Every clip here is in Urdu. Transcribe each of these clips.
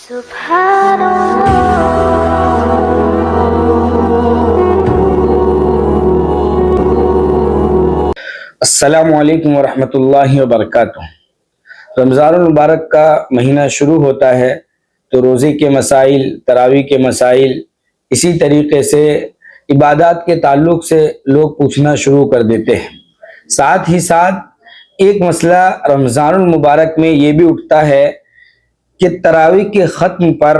سبحان السلام علیکم ورحمۃ اللہ وبرکاتہ۔ رمضان المبارک کا مہینہ شروع ہوتا ہے تو روزے کے مسائل، تراویح کے مسائل، اسی طریقے سے عبادات کے تعلق سے لوگ پوچھنا شروع کر دیتے ہیں۔ ساتھ ہی ساتھ ایک مسئلہ رمضان المبارک میں یہ بھی اٹھتا ہے کہ تراویح کے ختم پر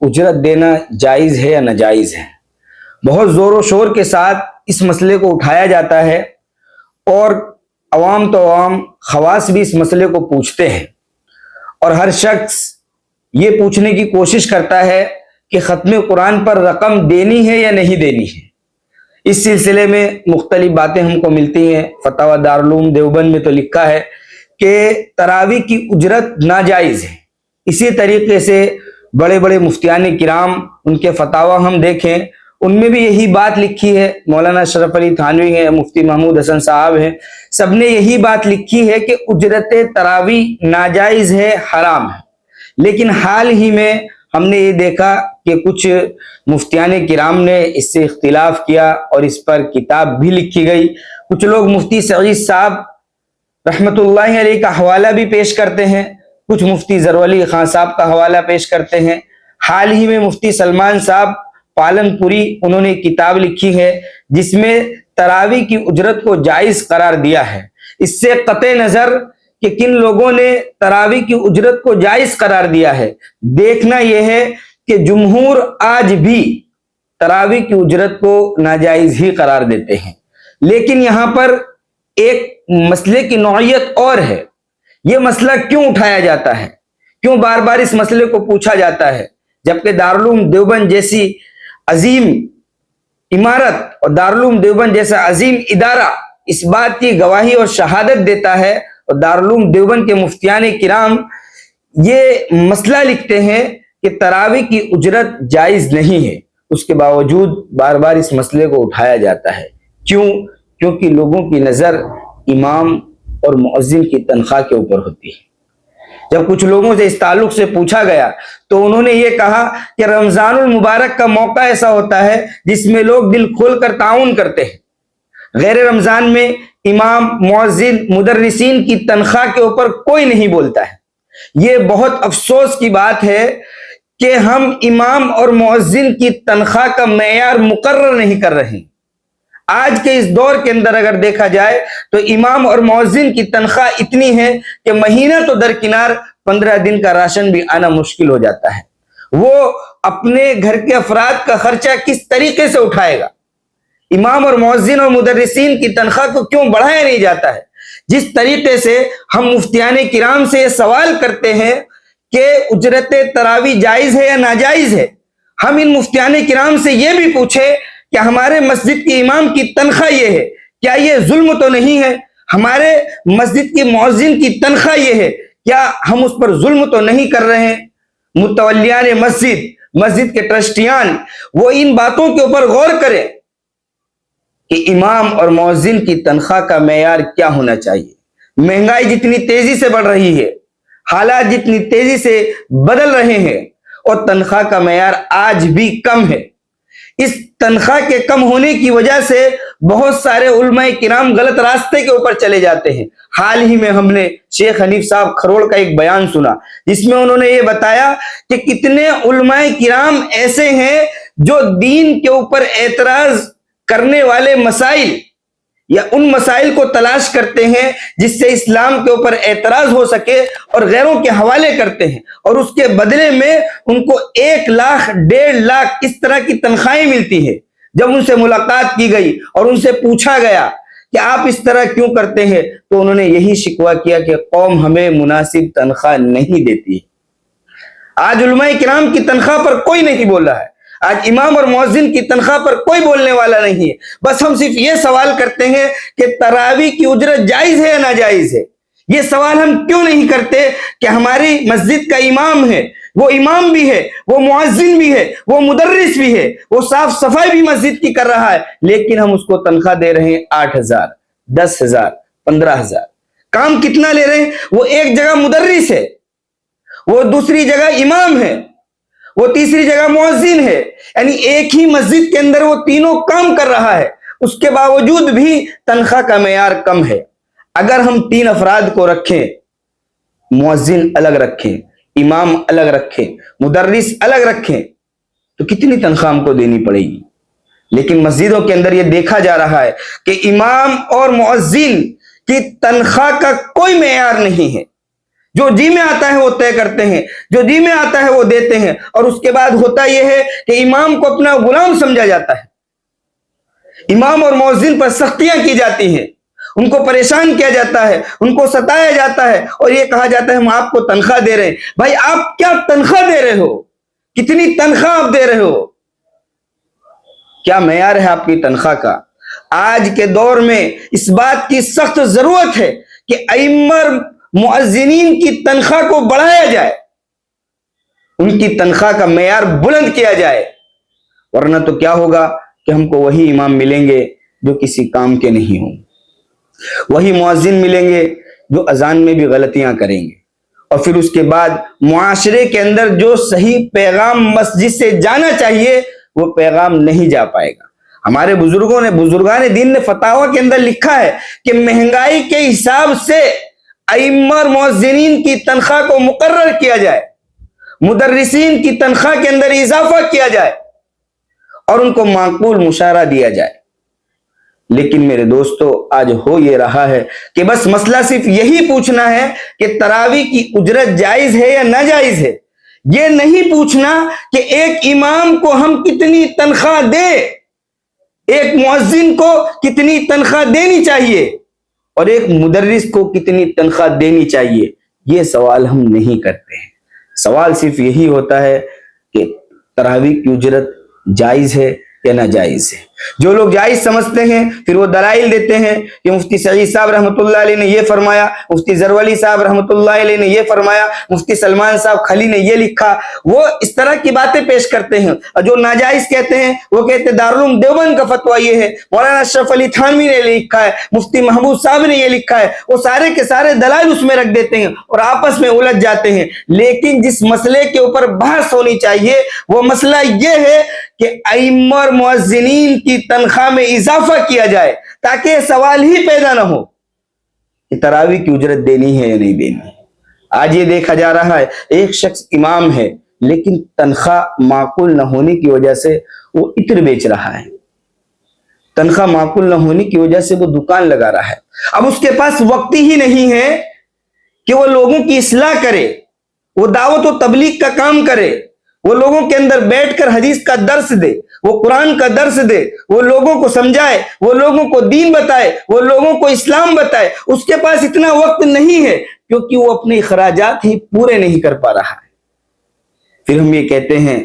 اجرت دینا جائز ہے یا ناجائز ہے۔ بہت زور و شور کے ساتھ اس مسئلے کو اٹھایا جاتا ہے اور عوام تو عوام، خواص بھی اس مسئلے کو پوچھتے ہیں، اور ہر شخص یہ پوچھنے کی کوشش کرتا ہے کہ ختم قرآن پر رقم دینی ہے یا نہیں دینی ہے۔ اس سلسلے میں مختلف باتیں ہم کو ملتی ہیں۔ فتاوی دارالعلوم دیوبند میں تو لکھا ہے کہ تراویح کی اجرت ناجائز ہے۔ اسی طریقے سے بڑے بڑے مفتیان کرام، ان کے فتاوی ہم دیکھیں، ان میں بھی یہی بات لکھی ہے۔ مولانا اشرف علی تھانوی ہیں، مفتی محمود حسن صاحب ہیں، سب نے یہی بات لکھی ہے کہ اجرت تراویح ناجائز ہے، حرام ہے۔ لیکن حال ہی میں ہم نے یہ دیکھا کہ کچھ مفتیان کرام نے اس سے اختلاف کیا اور اس پر کتاب بھی لکھی گئی۔ کچھ لوگ مفتی سعید صاحب رحمۃ اللہ علیہ کا حوالہ بھی پیش کرتے ہیں، کچھ مفتی ظہرعلی خان صاحب کا حوالہ پیش کرتے ہیں۔ حال ہی میں مفتی سلمان صاحب پالن پوری، انہوں نے کتاب لکھی ہے جس میں تراویح کی اجرت کو جائز قرار دیا ہے۔ اس سے قطع نظر کہ کن لوگوں نے تراویح کی اجرت کو جائز قرار دیا ہے، دیکھنا یہ ہے کہ جمہور آج بھی تراویح کی اجرت کو ناجائز ہی قرار دیتے ہیں۔ لیکن یہاں پر ایک مسئلے کی نوعیت اور ہے۔ یہ مسئلہ کیوں اٹھایا جاتا ہے، کیوں بار بار اس مسئلے کو پوچھا جاتا ہے، جبکہ دارالعلوم دیوبند جیسی عظیم عمارت اور دارالعلوم دیوبند جیسا عظیم ادارہ اس بات کی گواہی اور شہادت دیتا ہے، اور دارالعلوم دیوبند کے مفتیان کرام یہ مسئلہ لکھتے ہیں کہ تراویح کی اجرت جائز نہیں ہے، اس کے باوجود بار بار اس مسئلے کو اٹھایا جاتا ہے۔ کیوں؟ کیونکہ لوگوں کی نظر امام اور مؤذن کی تنخواہ کے اوپر ہوتی ہے۔ جب کچھ لوگوں سے اس تعلق سے پوچھا گیا تو انہوں نے یہ کہا کہ رمضان المبارک کا موقع ایسا ہوتا ہے جس میں لوگ دل کھول کر تعاون کرتے ہیں۔ غیر رمضان میں امام، مؤذن، مدرسین کی تنخواہ کے اوپر کوئی نہیں بولتا ہے۔ یہ بہت افسوس کی بات ہے کہ ہم امام اور مؤذن کی تنخواہ کا معیار مقرر نہیں کر رہے ہیں۔ آج کے اس دور کے اندر اگر دیکھا جائے تو امام اور مؤذن کی تنخواہ اتنی ہے کہ مہینہ تو درکنار 15 دن کا راشن بھی آنا مشکل ہو جاتا ہے۔ وہ اپنے گھر کے افراد کا خرچہ کس طریقے سے اٹھائے گا؟ امام اور مؤذن اور مدرسین کی تنخواہ کو کیوں بڑھایا نہیں جاتا ہے؟ جس طریقے سے ہم مفتیان کرام سے یہ سوال کرتے ہیں کہ اجرت تراویح جائز ہے یا ناجائز ہے، ہم ان مفتیان کرام سے یہ بھی پوچھے کہ ہمارے مسجد کے امام کی تنخواہ یہ ہے، کیا یہ ظلم تو نہیں ہے؟ ہمارے مسجد کے مؤذن کی تنخواہ یہ ہے، کیا ہم اس پر ظلم تو نہیں کر رہے ہیں؟ متولیان مسجد، مسجد کے ٹرسٹیان، وہ ان باتوں کے اوپر غور کریں کہ امام اور مؤذن کی تنخواہ کا معیار کیا ہونا چاہیے۔ مہنگائی جتنی تیزی سے بڑھ رہی ہے، حالات جتنی تیزی سے بدل رہے ہیں، اور تنخواہ کا معیار آج بھی کم ہے۔ اس تنخواہ کے کم ہونے کی وجہ سے بہت سارے علماء کرام غلط راستے کے اوپر چلے جاتے ہیں۔ حال ہی میں ہم نے شیخ حنیف صاحب کھروڑ کا ایک بیان سنا جس میں انہوں نے یہ بتایا کہ کتنے علماء کرام ایسے ہیں جو دین کے اوپر اعتراض کرنے والے مسائل یا ان مسائل کو تلاش کرتے ہیں جس سے اسلام کے اوپر اعتراض ہو سکے اور غیروں کے حوالے کرتے ہیں، اور اس کے بدلے میں ان کو 1 لاکھ 1.5 لاکھ اس طرح کی تنخواہیں ملتی ہے۔ جب ان سے ملاقات کی گئی اور ان سے پوچھا گیا کہ آپ اس طرح کیوں کرتے ہیں تو انہوں نے یہی شکوہ کیا کہ قوم ہمیں مناسب تنخواہ نہیں دیتی۔ آج علماء کرام کی تنخواہ پر کوئی نہیں بول رہا ہے، آج امام اور مؤذن کی تنخواہ پر کوئی بولنے والا نہیں ہے۔ بس ہم صرف یہ سوال کرتے ہیں کہ تراویح کی اجرت جائز ہے یا ناجائز ہے۔ یہ سوال ہم کیوں نہیں کرتے کہ ہماری مسجد کا امام ہے، وہ امام بھی ہے، وہ مؤذن بھی ہے، وہ مدرس بھی ہے، وہ صاف صفائی بھی مسجد کی کر رہا ہے، لیکن ہم اس کو تنخواہ دے رہے ہیں 8,000، 10,000، 15,000۔ کام کتنا لے رہے ہیں؟ وہ ایک جگہ مدرس ہے، وہ دوسری جگہ امام ہے، وہ تیسری جگہ مؤذن ہے، یعنی ایک ہی مسجد کے اندر وہ تینوں کام کر رہا ہے، اس کے باوجود بھی تنخواہ کا معیار کم ہے۔ اگر ہم 3 افراد کو رکھیں، مؤذن الگ رکھیں، امام الگ رکھیں، مدرس الگ رکھیں، تو کتنی تنخواہ ہم کو دینی پڑے گی؟ لیکن مسجدوں کے اندر یہ دیکھا جا رہا ہے کہ امام اور مؤذن کی تنخواہ کا کوئی معیار نہیں ہے، جو جی میں آتا ہے وہ طے کرتے ہیں، جو جی میں آتا ہے وہ دیتے ہیں، اور اس کے بعد ہوتا یہ ہے کہ امام کو اپنا غلام سمجھا جاتا ہے، امام اور مؤذن پر سختیاں کی جاتی ہیں، ان کو پریشان کیا جاتا ہے، ان کو ستایا جاتا ہے، اور یہ کہا جاتا ہے ہم آپ کو تنخواہ دے رہے ہیں۔ بھائی آپ کیا تنخواہ دے رہے ہو؟ کتنی تنخواہ آپ دے رہے ہو؟ کیا معیار ہے آپ کی تنخواہ کا؟ آج کے دور میں اس بات کی سخت ضرورت ہے کہ ائمہ مؤذنین کی تنخواہ کو بڑھایا جائے، ان کی تنخواہ کا معیار بلند کیا جائے، ورنہ تو کیا ہوگا کہ ہم کو وہی امام ملیں گے جو کسی کام کے نہیں ہوں، وہی مؤذن ملیں گے جو اذان میں بھی غلطیاں کریں گے، اور پھر اس کے بعد معاشرے کے اندر جو صحیح پیغام مسجد سے جانا چاہیے وہ پیغام نہیں جا پائے گا۔ ہمارے بزرگان دین نے فتاوی کے اندر لکھا ہے کہ مہنگائی کے حساب سے ائمہ اور مؤذنین کی تنخواہ کو مقرر کیا جائے، مدرسین کی تنخواہ کے اندر اضافہ کیا جائے، اور ان کو معقول مشاہرہ دیا جائے۔ لیکن میرے دوستو، آج ہو یہ رہا ہے کہ بس مسئلہ صرف یہی پوچھنا ہے کہ تراویح کی اجرت جائز ہے یا ناجائز ہے، یہ نہیں پوچھنا کہ ایک امام کو ہم کتنی تنخواہ دیں، ایک مؤذن کو کتنی تنخواہ دینی چاہیے، اور ایک مدرس کو کتنی تنخواہ دینی چاہیے۔ یہ سوال ہم نہیں کرتے ہیں، سوال صرف یہی ہوتا ہے کہ تراویح کی اجرت جائز ہے یا ناجائز ہے۔ جو لوگ جائز سمجھتے ہیں پھر وہ دلائل دیتے ہیں کہ مفتی سعید صاحب رحمۃ اللہ علیہ نے یہ فرمایا، مفتی زرولی صاحب رحمۃ اللہ علیہ نے یہ فرمایا، مفتی سلمان صاحب خلی نے یہ لکھا، وہ اس طرح کی باتیں پیش کرتے ہیں۔ اور جو ناجائز کہتے ہیں وہ کہتے ہیں دارالعلوم دیوبند کا فتویٰ یہ ہے، مولانا اشرف علی تھانوی نے لکھا ہے، مفتی محمود صاحب نے یہ لکھا ہے، وہ سارے کے سارے دلائل اس میں رکھ دیتے ہیں اور آپس میں الجھ جاتے ہیں۔ لیکن جس مسئلے کے اوپر بحث ہونی چاہیے وہ مسئلہ یہ ہے کہ ائمہ اور مؤذنین کی تنخواہ میں اضافہ کیا جائے، تاکہ سوال ہی پیدا نہ ہو کہ تراویح کی اجرت دینی ہے یا نہیں دینی ہے۔ آج یہ دیکھا جا رہا ہے ایک شخص امام ہے لیکن تنخواہ معقول نہ ہونے کی وجہ سے وہ عطر بیچ رہا ہے، تنخواہ معقول نہ ہونے کی وجہ سے وہ دکان لگا رہا ہے۔ اب اس کے پاس وقت ہی نہیں ہے کہ وہ لوگوں کی اصلاح کرے، وہ دعوت و تبلیغ کا کام کرے، وہ لوگوں کے اندر بیٹھ کر حدیث کا درس دے، وہ قرآن کا درس دے، وہ لوگوں کو سمجھائے، وہ لوگوں کو دین بتائے، وہ لوگوں کو اسلام بتائے۔ اس کے پاس اتنا وقت نہیں ہے کیونکہ وہ اپنے اخراجات ہی پورے نہیں کر پا رہا ہے۔ پھر ہم یہ کہتے ہیں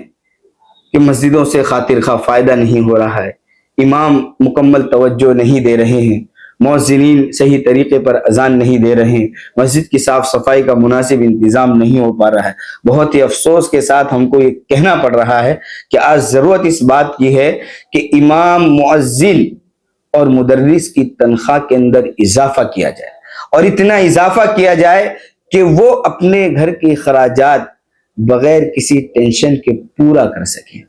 کہ مسجدوں سے خاطر خواہ فائدہ نہیں ہو رہا ہے، امام مکمل توجہ نہیں دے رہے ہیں، مؤذنین صحیح طریقے پر اذان نہیں دے رہے ہیں، مسجد کی صاف صفائی کا مناسب انتظام نہیں ہو پا رہا ہے۔ بہت ہی افسوس کے ساتھ ہم کو یہ کہنا پڑ رہا ہے کہ آج ضرورت اس بات کی ہے کہ امام، مؤذن اور مدرس کی تنخواہ کے اندر اضافہ کیا جائے، اور اتنا اضافہ کیا جائے کہ وہ اپنے گھر کے اخراجات بغیر کسی ٹینشن کے پورا کر سکیں۔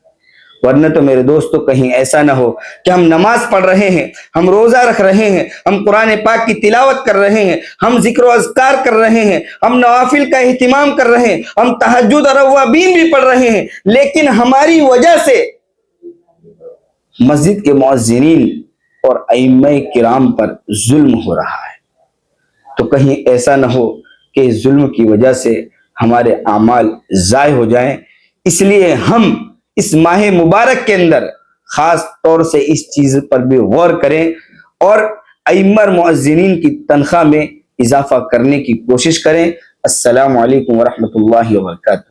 ورنہ تو میرے دوستو کہیں ایسا نہ ہو کہ ہم نماز پڑھ رہے ہیں، ہم روزہ رکھ رہے ہیں، ہم قرآن پاک کی تلاوت کر رہے ہیں، ہم ذکر و اذکار کر رہے ہیں، ہم نوافل کا اہتمام کر رہے ہیں، ہم تہجد اور اوابین بھی پڑھ رہے ہیں، لیکن ہماری وجہ سے مسجد کے مؤذنین اور ائمہ کرام پر ظلم ہو رہا ہے۔ تو کہیں ایسا نہ ہو کہ ظلم کی وجہ سے ہمارے اعمال ضائع ہو جائیں۔ اس لیے ہم اس ماہ مبارک کے اندر خاص طور سے اس چیز پر بھی غور کریں اور ائمہ اور مؤذنین کی تنخواہ میں اضافہ کرنے کی کوشش کریں۔ السلام علیکم ورحمۃ اللہ وبرکاتہ۔